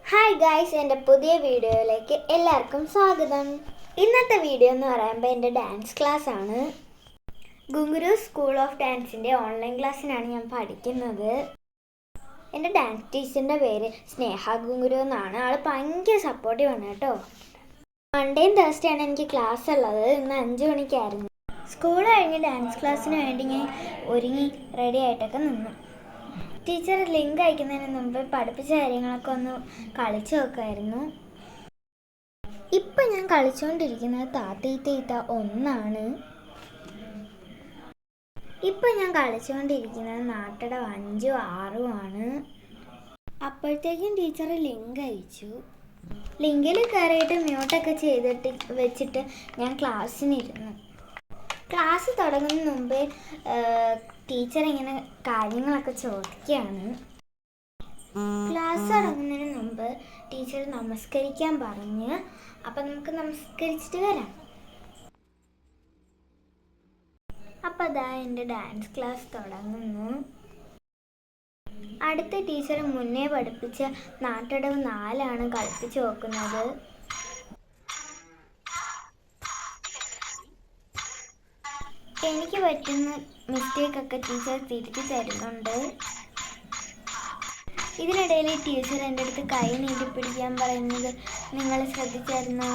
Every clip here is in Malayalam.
ഹായ് ഗായ്സ്, എൻ്റെ പുതിയ വീഡിയോയിലേക്ക് എല്ലാവർക്കും സ്വാഗതം. ഇന്നത്തെ വീഡിയോ എന്ന് പറയുമ്പോൾ എൻ്റെ ഡാൻസ് ക്ലാസ് ആണ്. ഗുങ്കുരു സ്കൂൾ ഓഫ് ഡാൻസിൻ്റെ ഓൺലൈൻ ക്ലാസ്സിനാണ് ഞാൻ പഠിക്കുന്നത്. എൻ്റെ ഡാൻസ് ടീച്ചറിൻ്റെ പേര് സ്നേഹ ഗുങ്കുരു എന്നാണ്. ആൾ ഭയങ്കര സപ്പോർട്ടീവാണ് കേട്ടോ. മൺഡേയും തേഴ്സ്ഡേ ആണ് എനിക്ക് ക്ലാസ് ഉള്ളത്. ഇന്ന് 5 മണിക്കായിരുന്നു. സ്കൂൾ കഴിഞ്ഞ് ഡാൻസ് ക്ലാസ്സിന് വേണ്ടി ഞാൻ ഒരുങ്ങി റെഡി ആയിട്ടൊക്കെ നിന്നു. ടീച്ചർ ലിങ്ക് അയക്കുന്നതിന് മുമ്പ് പഠിപ്പിച്ച കാര്യങ്ങളൊക്കെ ഒന്ന് കളിച്ചു നോക്കുമായിരുന്നു. ഇപ്പം ഞാൻ കളിച്ചുകൊണ്ടിരിക്കുന്നത് താത്തീത്ത 1 ഇപ്പം ഞാൻ കളിച്ചുകൊണ്ടിരിക്കുന്നത് നാട്ടടം 5, 6 അപ്പോഴത്തേക്കും ടീച്ചർ ലിങ്ക് അയച്ചു. ലിങ്കിൽ കയറിയിട്ട് മ്യൂട്ടൊക്കെ ചെയ്തിട്ട് വെച്ചിട്ട് ഞാൻ ക്ലാസ്സിനിരുന്നു. ക്ലാസ് തുടങ്ങുന്നതിന് മുമ്പേ ടീച്ചർ ഇങ്ങനെ കാര്യങ്ങളൊക്കെ ചോദിക്കുകയാണ്. ക്ലാസ് തുടങ്ങുന്നതിന് മുമ്പ് ടീച്ചർ നമസ്കരിക്കാൻ പറഞ്ഞ്, അപ്പം നമുക്ക് നമസ്കരിച്ചിട്ട് വരാം. അപ്പം അതാ എൻ്റെ ഡാൻസ് ക്ലാസ് തുടങ്ങുന്നു. അടുത്ത ടീച്ചർ മുന്നേ പഠിപ്പിച്ച നാട്ടടവ് 4 കളിപ്പിച്ച് നോക്കുന്നത്. എനിക്ക് പറ്റുന്ന മിസ്റ്റേക്കൊക്കെ ടീച്ചർ തിരുത്തി തരുന്നുണ്ട്. ഇതിനിടയിൽ ടീച്ചർ എൻ്റെ അടുത്ത് കൈ നീട്ടി പിടിക്കാൻ പറയുന്നത് നിങ്ങൾ ശ്രദ്ധിച്ചായിരുന്നോ?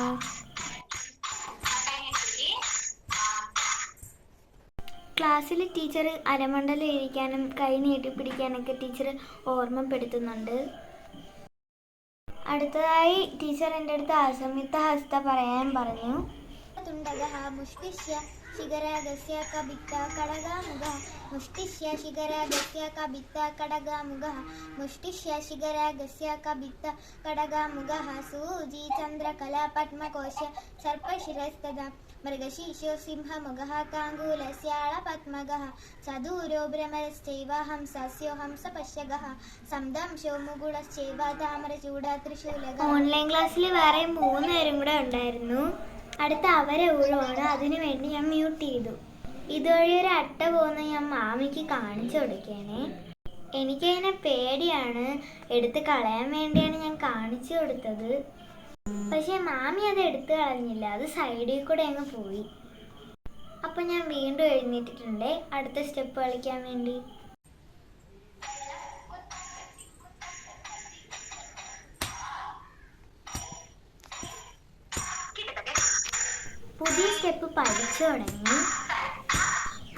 ക്ലാസ്സിൽ ടീച്ചർ അരമണ്ഡലം ഇരിക്കാനും കൈ നീട്ടി പിടിക്കാനൊക്കെ ടീച്ചർ ഓർമ്മപ്പെടുത്തുന്നുണ്ട്. അടുത്തതായി ടീച്ചർ എൻ്റെ അടുത്ത് അസമിത്ത ഹസ്ത പറയാൻ പറഞ്ഞു. ശിഖരാഗസ്യ കബിത്ത കടകാമുഖഃ മുഷ്ടിഷ്യ ശിഖരാഗസ്യ കബിത്ത കടകാമുഖഃ മുഷ്ടിഷ്യ ശിഖരാഗസ്യ കബിത്ത കടകാമുഖഃ സൂചി ചന്ദ്രകല പത്മകോശ സർപ്പശിരസ്തദ മൃഗശീർഷോ സിംഹമുഖഃ കാങ്കൂലസ്യാള പത്മകഃ ചതുരോ ഭ്രമരശ്ചൈവ ഹംസസ്യോ ഹംസപശ്യകഃ സംദംശോ മുകുളശ്ചൈവ താമരചൂഡ ത്രിശൂലകഃ. ഓൺലൈൻ ക്ലാസ്സിൽ വേറെ 3 പേരും കൂടെ ഉണ്ടായിരുന്നു. അടുത്ത അവരെ ഊഴമാണ്. അതിനു വേണ്ടി ഞാൻ മ്യൂട്ട് ചെയ്തു. ഇതുവഴി ഒരു അട്ട പോകുന്ന ഞാൻ മാമിക്ക് കാണിച്ചു കൊടുക്കണേ. എനിക്കതിനെ പേടിയാണ്, എടുത്ത് കളയാൻ വേണ്ടിയാണ് ഞാൻ കാണിച്ചു കൊടുത്തത്. പക്ഷെ മാമി അത് എടുത്തു കളഞ്ഞില്ല, അത് സൈഡിൽ കൂടെ അങ്ങ് പോയി. അപ്പം ഞാൻ വീണ്ടും എഴുന്നേറ്റിട്ടുണ്ട് അടുത്ത സ്റ്റെപ്പ് കളിക്കാൻ വേണ്ടി. പുതിയ സ്റ്റെപ്പ് പഠിച്ചു തുടങ്ങി.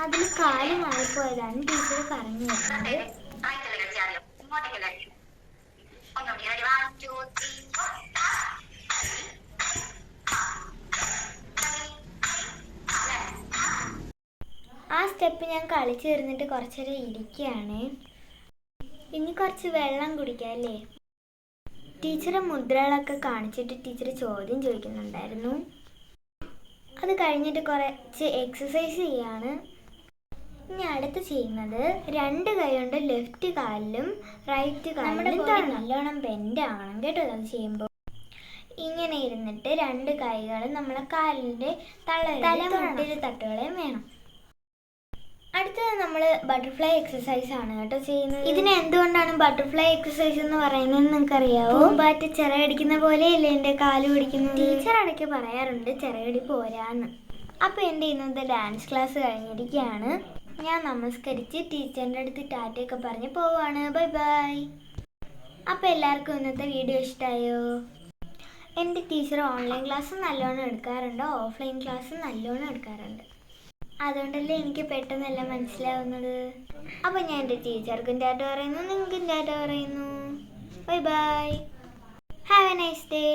അതിൽ കാല് മാറിപ്പോയതാണ് ടീച്ചർ പറഞ്ഞു തരുന്നത്. ആ സ്റ്റെപ്പ് ഞാൻ കളിച്ചു തീർന്നിട്ട് കുറച്ചേരം ഇരിക്കുകയാണ്. ഇനി കുറച്ച് വെള്ളം കുടിക്കാം അല്ലേ? ടീച്ചറെ മുദ്രകളൊക്കെ കാണിച്ചിട്ട് ടീച്ചർ ചോദ്യം ചോദിക്കുന്നുണ്ടായിരുന്നു. അത് കഴിഞ്ഞിട്ട് കുറച്ച് എക്സസൈസ് ചെയ്യാണ്. ഇനി അടുത്ത് ചെയ്യുന്നത് 2 കൈ കൊണ്ട് ലെഫ്റ്റ് കാലിലും റൈറ്റ് കാലിലും നല്ലോണം ബെൻഡ് ആവണം കേട്ടോ. അത് ചെയ്യുമ്പോൾ ഇങ്ങനെ ഇരുന്നിട്ട് 2 കൈകളും നമ്മളെ കാലിൻ്റെ തലമുട്ടിൽ തട്ടുകളെയും വേണം. അടുത്തത് നമ്മൾ ബട്ടർഫ്ലൈ എക്സസൈസ് ആണ് കേട്ടോ ചെയ്യുന്നത്. ഇതിന് എന്തുകൊണ്ടാണ് ബട്ടർഫ്ലൈ എക്സസൈസ് എന്ന് പറയുന്നത് നിങ്ങൾക്ക് അറിയാവോ? പൂമ്പാറ്റ ചിറകടിക്കുന്ന പോലെയല്ലേ എൻ്റെ കാല് പിടിക്കുന്നത്. ടീച്ചർ ഇടയ്ക്ക് പറയാറുണ്ട് ചിറകടി പോരാന്ന്. അപ്പോൾ എൻ്റെ ഇന്നത്തെ ഡാൻസ് ക്ലാസ് കഴിഞ്ഞിരിക്കുകയാണ്. ഞാൻ നമസ്കരിച്ച് ടീച്ചറിൻ്റെ അടുത്ത് ടാറ്റയൊക്കെ പറഞ്ഞ് പോവാണ്. Bye bye. അപ്പോൾ എല്ലാവർക്കും ഇന്നത്തെ വീഡിയോ ഇഷ്ടമായോ? എൻ്റെ ടീച്ചർ ഓൺലൈൻ ക്ലാസ് നല്ലോണം എടുക്കാറുണ്ട്, ഓഫ്ലൈൻ ക്ലാസ് നല്ലോണം എടുക്കാറുണ്ട്. അതുകൊണ്ടല്ലേ എനിക്ക് പെട്ടെന്നെല്ലാം മനസ്സിലാവുന്നത്. അപ്പോൾ ഞാൻ എൻ്റെ ടീച്ചർക്കും ടാറ്റ പറയുന്നു, നിങ്ങൾക്കും ടാറ്റ പറയുന്നു. Bye bye. Have A nice day.